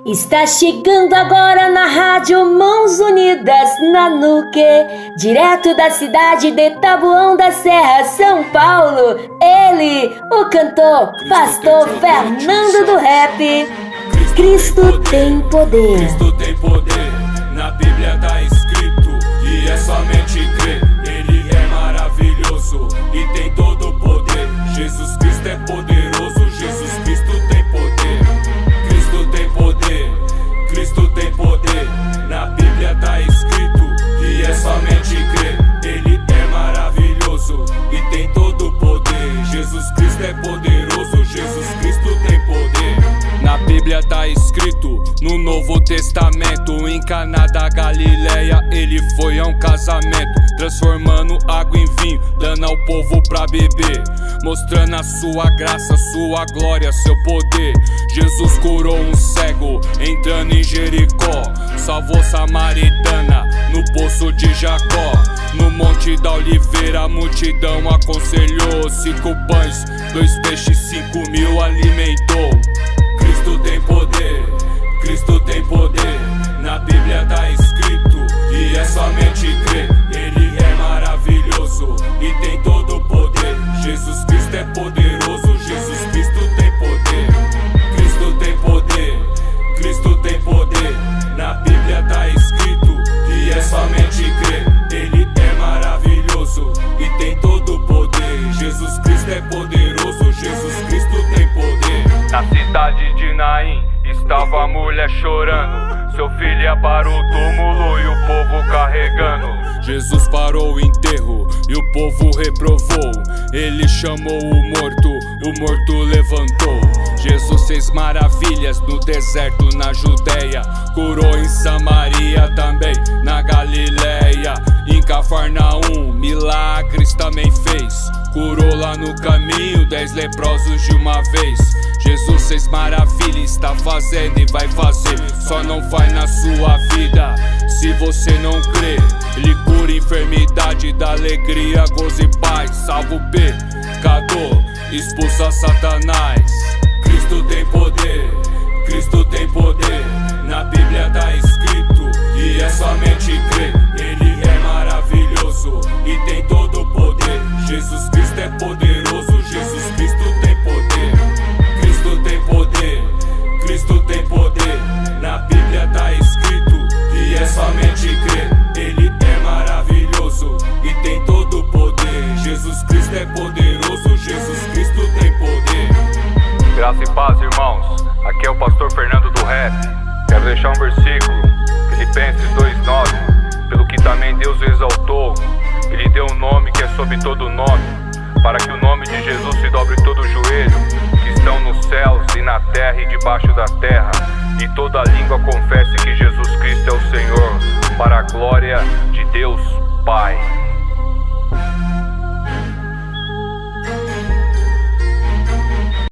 Está chegando agora na rádio Mãos Unidas na Nuque, direto da cidade de Taboão da Serra, São Paulo. Ele, o cantor, pastor Fernando do Rap. Cristo tem poder. Cristo tem poder. Na Bíblia tá escrito que é somente crer. Ele é maravilhoso e tem todo o poder. Jesus Cristo é poderoso. Jesus Cristo tem poder. Cristo tem poder. Cristo tem poder. Na Bíblia tá escrito que é somente crer. Ele é maravilhoso e tem todo o poder. Jesus Cristo é poderoso. Jesus Cristo tem poder. Na Bíblia tá escrito, no Novo Testamento, em Caná da Galileia, ele foi a um casamento, transformando água em vinho, dando ao povo pra beber, mostrando a sua graça, sua glória, seu poder. Jesus curou um cego, entrando em Jericó, salvou Samaritana, no poço de Jacó. No Monte da Oliveira a multidão aconselhou, 5 pães, 2 peixes, 5.000 alimentou. Cristo tem poder, Cristo tem poder. Na Bíblia tá escrito que é somente crer. Ele é maravilhoso e tem todo o poder. Jesus Cristo é poderoso, Jesus Cristo tem poder. Cristo tem poder, Cristo tem poder. Na Bíblia tá escrito que é somente crer. Ele é maravilhoso e tem todo o poder. Jesus Cristo é poderoso, Jesus Cristo tem poder. Na cidade de Naim estava a mulher chorando, seu filho ia para o túmulo e o povo carregando. Jesus parou o enterro e o povo reprovou. Ele chamou o morto levantou. Jesus fez maravilhas no deserto, na Judeia, curou em Samaria, também na Galileia. Em Cafarnaum milagres também fez, curou lá no caminho 10 leprosos de uma vez. Jesus fez maravilha, está fazendo e vai fazer, só não faz na sua vida se você não crê. Ele cura enfermidade, dá alegria, gozo e paz, salva o pecador, expulsa Satanás. Cristo tem poder, Cristo tem poder. Na Bíblia tá escrito que é somente crer. Ele é maravilhoso e tem todo o poder. Jesus Cristo é poderoso, Jesus Cristo tem poder. Cristo tem poder, Cristo tem poder. Na Bíblia tá escrito que é somente crer. Ele é maravilhoso e tem todo o poder. Jesus Cristo é poderoso, Jesus Cristo tem poder. Graça e paz, irmãos. Aqui é o pastor Fernando do Rap. Quero deixar um versículo, Filipenses 2:9. Pelo que também Deus o exaltou, Ele deu um nome que é sobre todo nome, para que o nome de Jesus se dobre todo o joelho, que estão nos céus e na terra e debaixo da terra, e toda língua confesse que Jesus Cristo é o Senhor, para a glória de Deus Pai.